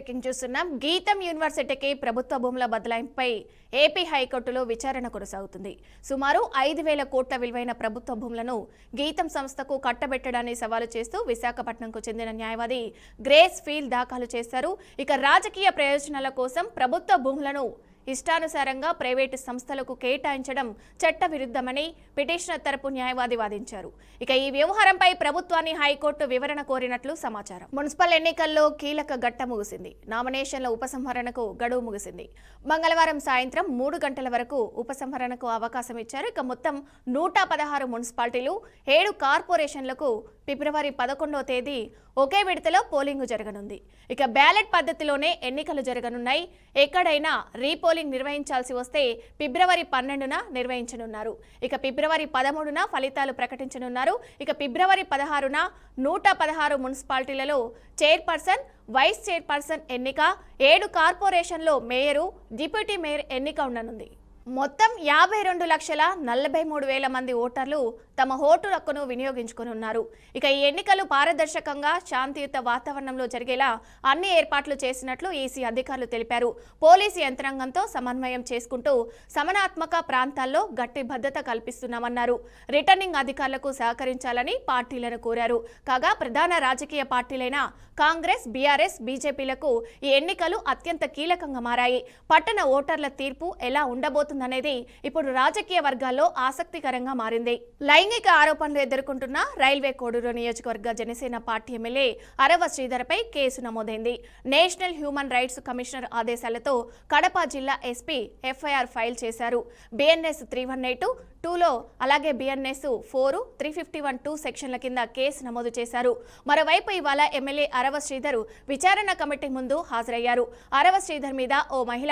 Breaking చూస్తున్నాం. గీతం యూనివర్సిటీకి ప్రభుత్వ భూముల బదలాయింపుపై ఏపీ హైకోర్టులో విచారణ కొనసాగుతుంది. సుమారు 5,000 కోట్ల విలువైన ప్రభుత్వ భూములను గీతం సంస్థకు కట్టబెట్టడాన్ని సవాలు చేస్తూ విశాఖపట్నంకు చెందిన న్యాయవాది గ్రేస్ ఫీల్ దాఖలు చేశారు. ఇక రాజకీయ ప్రయోజనాల కోసం ప్రభుత్వ భూములను ఇష్టానుసారంగా ప్రైవేటు సంస్థలకు కేటాయించడం చట్టవిరుద్ధమని పిటిషనర్ తరపు న్యాయవాది వాదించారు. ఇక ఈ వ్యవహారంపై ప్రభుత్వాన్ని హైకోర్టు వివరణ కోరినట్లు సమాచారం. మున్సిపల్ ఎన్నికల్లో కీలక ఘట్టం ముగిసింది. నామినేషన్ల ఉపసంహరణకు గడువు ముగిసింది. మంగళవారం సాయంత్రం 3 గంటల వరకు ఉపసంహరణకు అవకాశం ఇచ్చారు. ఇక మొత్తం 116 మున్సిపాలిటీలు, 7 కార్పొరేషన్లకు ఫిబ్రవరి 11వ తేదీ ఒకే విడతలో పోలింగ్ జరగనుంది. ఇక బ్యాలెట్ పద్ధతిలోనే ఎన్నికలు జరగనున్నాయి. ఎక్కడైనా రీపోలింగ్ నిర్వహించాల్సి వస్తే ఫిబ్రవరి 12న నిర్వహించనున్నారు. ఇక ఫిబ్రవరి 13న ఫలితాలు ప్రకటించనున్నారు. ఇక ఫిబ్రవరి 16న 116 మున్సిపాలిటీలలో చైర్పర్సన్, వైస్ చైర్పర్సన్ ఎన్నిక, 7 కార్పొరేషన్లో మేయరు, డిప్యూటీ మేయర్ ఎన్నిక ఉండనుంది. మొత్తం 52,43,000 మంది ఓటర్లు తమ ఓటు హక్కును వినియోగించుకున్నారు. ఇక ఈ ఎన్నికలు పారదర్శకంగా, శాంతియుత వాతావరణంలో జరిగేలా అన్ని ఏర్పాట్లు చేసినట్లు ఈసీ అధికారులు తెలిపారు. పోలీసు యంత్రాంగంతో సమన్వయం చేసుకుంటూ సమనాత్మక ప్రాంతాల్లో గట్టి భద్రత కల్పిస్తున్నామన్నారు. రిటర్నింగ్ అధికారులకు సహకరించాలని పార్టీలను కోరారు. కాగా ప్రధాన రాజకీయ పార్టీలైన కాంగ్రెస్, బీఆర్ఎస్, బీజేపీలకు ఈ ఎన్నికలు అత్యంత కీలకంగా మారాయి. పట్టణ ఓటర్ల తీర్పు ఎలా ఉండబోతుందనేది ఇప్పుడు రాజకీయ వర్గాల్లో ఆసక్తికరంగా మారింది. లైంగిక ఆరోపణలు ఎదుర్కొంటున్న రైల్వే కోడూరు నియోజకవర్గ జనసేన పార్టీ ఎమ్మెల్యే అరవ శ్రీధర్పై కేసు నమోదైంది. నేషనల్ హ్యూమన్ రైట్స్ కమిషనర్ ఆదేశాలతో కడప జిల్లా ఎస్పీ ఎఫ్ఐఆర్ ఫైల్ చేశారు. బిఎన్ఎస్ 318(2)లో అలాగే బిఎన్ఎస్ 4, 351(2) సెక్షన్ల కింద కేసు నమోదు చేశారు. మరోవైపు ఇవాళ ఎమ్మెల్యే అరవ శ్రీధర్ విచారణ కమిటీ ముందు హాజరయ్యారు. అరవ శ్రీధర్ మీద ఓ మహిళ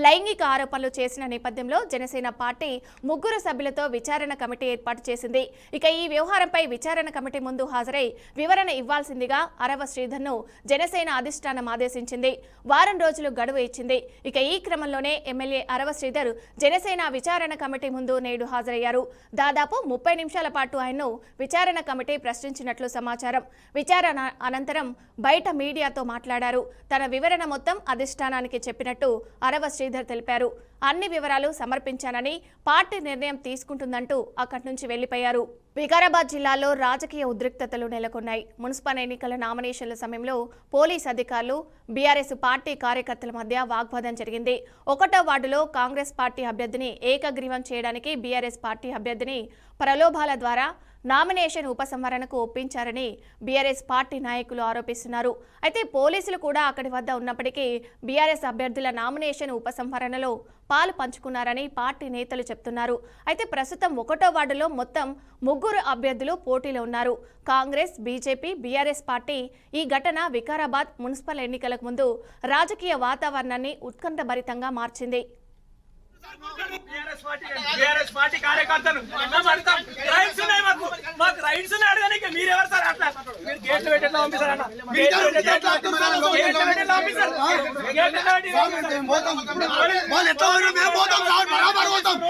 లైంగిక ఆరోపణలు చేసిన నేపథ్యంలో జనసేన పార్టీ 3 సభ్యులతో విచారణ కమిటీ ఏర్పాటు చేసింది. ఇక ఈ వ్యవహారంపై విచారణ కమిటీ ముందు హాజరై వివరణ ఇవ్వాల్సిందిగా అరవ శ్రీధర్ను జనసేన అధిష్టానం ఆదేశించింది. వారం రోజులు గడువు ఇచ్చింది. ఇక ఈ క్రమంలోనే ఎమ్మెల్యే అరవ శ్రీధర్ జనసేన విచారణ కమిటీ ముందు నేడు హాజరయ్యారు. దాదాపు 30 నిమిషాల పాటు ఆయన్ను విచారణ కమిటీ ప్రశ్నించినట్లు సమాచారం. విచారణ అనంతరం బయట మీడియాతో మాట్లాడారు. తన వివరణ మొత్తం అధిష్టానానికి చెప్పినట్టు అరవ శ్రీధర్ తెలిపారు. అన్ని వివరాలు సమర్పించానని, పార్టీ నిర్ణయం తీసుకుంటుందంటూ అక్కడి నుంచి వెళ్లిపోయారు. వికారాబాద్ జిల్లాలో రాజకీయ ఉద్రిక్తతలు నెలకొన్నాయి. మున్సిపల్ ఎన్నికల నామినేషన్ల సమయంలో పోలీస్ అధికారులు, బీఆర్ఎస్ పార్టీ కార్యకర్తల మధ్య వాగ్వాదం జరిగింది. 1వ వార్డులో కాంగ్రెస్ పార్టీ అభ్యర్థిని ఏకగ్రీవం చేయడానికి బీఆర్ఎస్ పార్టీ అభ్యర్థిని ప్రలోభాల ద్వారా నామినేషన్ ఉపసంహరణకు ఒప్పించారని బీఆర్ఎస్ పార్టీ నాయకులు ఆరోపిస్తున్నారు. అయితే పోలీసులు కూడా అక్కడి వద్ద ఉన్నప్పటికీ బీఆర్ఎస్ అభ్యర్థుల నామినేషన్ ఉపసంహరణలో పాలు పంచుకున్నారని పార్టీ నేతలు చెప్తున్నారు. అయితే ప్రస్తుతం 1వ వార్డులో మొత్తం 3 అభ్యర్థులు పోటీలో ఉన్నారు. Congress, BJP, BRS party. ఈ ఘటన వికారాబాద్ మున్సిపల్ ఎన్నికలకు ముందు రాజకీయ వాతావరణాన్ని ఉత్కంఠభరితంగా మార్చింది. పార్టీ కార్యకర్తలు రైట్స్ ఉన్నాయి, మాకు రైట్స్ ఉన్నాయి. అడగడానికి మీరెవరు సార్? అట్లా మీరు గేట్లు పెట్టేట్లా పంపిస్తారన్న?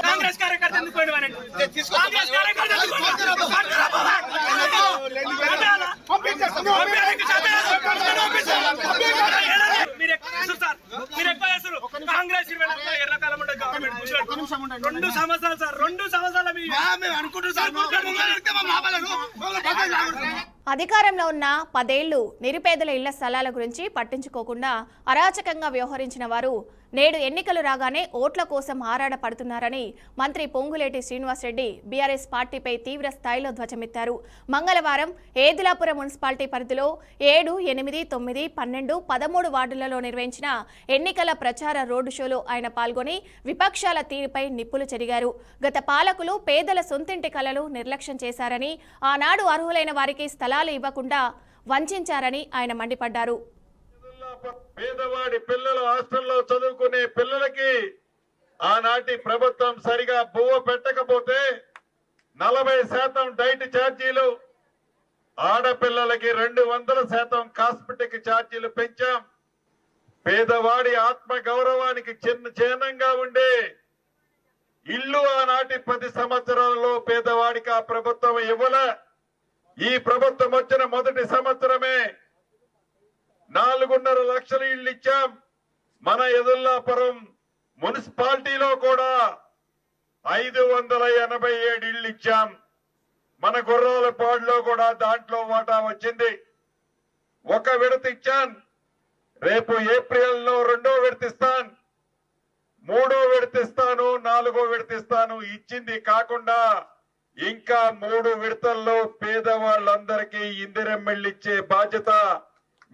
కాంగ్రెస్ కార్యకర్త ఎందుకు కాంగ్రెస్ 20 ఎర్రకాలం ఉండే గవర్నమెంట్ 2 సంవత్సరాలు సార్, 2 సంవత్సరాలు అధికారంలో ఉన్న 10 ఏళ్లు నిరుపేదల ఇళ్ల స్థలాల గురించి పట్టించుకోకుండా అరాచకంగా వ్యవహరించిన వారు నేడు ఎన్నికలు రాగానే ఓట్ల కోసం ఆరాడ పడుతున్నారని మంత్రి పొంగులేటి శ్రీనివాసరెడ్డి బీఆర్ఎస్ పార్టీపై తీవ్ర స్థాయిలో ధ్వజమెత్తారు. మంగళవారం ఏదులాపురం మున్సిపాలిటీ పరిధిలో 7, 8, 9, 12, 13 వార్డులలో నిర్వహించిన ఎన్నికల ప్రచార రోడ్డు షోలో ఆయన పాల్గొని విపక్షాల తీరుపై నిప్పులు చెరిగారు. గత పాలకులు పేదల సొంతింటి కలలు నిర్లక్ష్యం చేశారని, ఆనాడు అర్హులైన వారికి స్థలాలు ఇవ్వకుండా వంచారని ఆయన మండిపడ్డారు. పేదవాడి పిల్లలు హాస్టల్లో చదువుకునే పిల్లలకి ఆనాటి ప్రభుత్వం సరిగా బువ్వ పెట్టకపోతే 40% డైట్ ఛార్జీలు, ఆడపిల్లలకి 200% కాస్మెటిక్ ఛార్జీలు పెంచాం. పేదవాడి ఆత్మ గౌరవానికి చిహ్నంగా ఉండే ఇల్లు ఆనాటి 10 సంవత్సరాలలో పేదవాడికి ఆ ప్రభుత్వం ఇవ్వలే. ఈ ప్రభుత్వం వచ్చిన మొదటి సంవత్సరమే 4.5 లక్షల ఇళ్ళు ఇచ్చాం. మన ఎదుల్లాపురం మున్సిపాలిటీలో కూడా 587 ఇళ్ళు ఇచ్చాం. మన గుర్రాలపాడులో కూడా దాంట్లో వాటా వచ్చింది. ఒక విడత ఇచ్చాను. రేపు ఏప్రిల్లో 2వ విడత ఇస్తాను, 3వ విడత ఇస్తాను, 4వ విడత ఇస్తాను. ఇచ్చింది కాకుండా ఇంకా 3 విడతల్లో పేదవాళ్ళందరికీ ఇందిరమ్మిళ్ళు ఇచ్చే బాధ్యత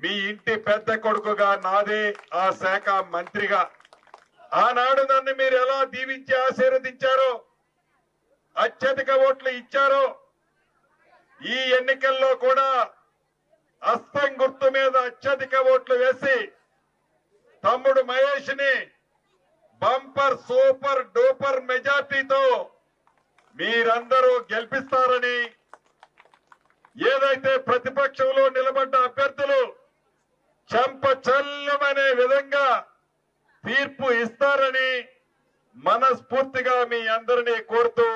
మీ ఇంటి పెద్ద కొడుకుగా నాదే, ఆ శాఖ మంత్రిగా. ఆనాడు నన్ను మీరు ఎలా దీవించి ఆశీర్వదించారో, అత్యధిక ఓట్లు ఇచ్చారో, ఈ ఎన్నికల్లో కూడా హస్తం గుర్తు మీద అత్యధిక ఓట్లు వేసి తమ్ముడు మహేష్ ని బంపర్ సూపర్ డూపర్ మెజార్టీతో మీరందరూ గెలిపిస్తారని, ఏదైతే ప్రతిపక్షంలో నిలబడ్డ అభ్యర్థులు చెంప చల్లమనే విధంగా తీర్పు ఇస్తారని మనస్ఫూర్తిగా మీ అందరినీ కోరుతూ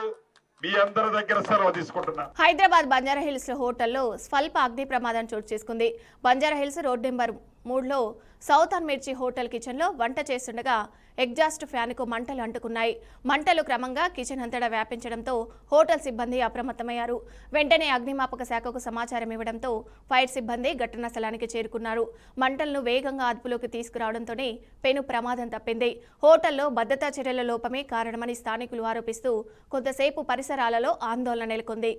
మీ అందరి దగ్గర సెలవు తీసుకుంటున్నా. హైదరాబాద్ బంజారాహిల్స్ హోటల్లో స్వల్ప అగ్ని ప్రమాదం చోటు చేసుకుంది. బంజారాహిల్స్ రోడ్ నెంబర్ 3లో సౌత్ అన్ మిర్చి హోటల్ కిచెన్లో వంట చేస్తుండగా ఎగ్జాస్ట్ ఫ్యాన్కు మంటలు అంటుకున్నాయి. మంటలు క్రమంగా కిచెన్ అంతటా వ్యాపించడంతో హోటల్ సిబ్బంది అప్రమత్తమయ్యారు. వెంటనే అగ్నిమాపక శాఖకు సమాచారం ఇవ్వడంతో ఫైర్ సిబ్బంది ఘటనా స్థలానికి చేరుకున్నారు. మంటలను వేగంగా అదుపులోకి తీసుకురావడంతోనే పెను ప్రమాదం తప్పింది. హోటల్లో భద్రతా చర్యల లోపమే కారణమని స్థానికులు ఆరోపిస్తూ కొంతసేపు పరిసరాలలో ఆందోళన నెలకొంది.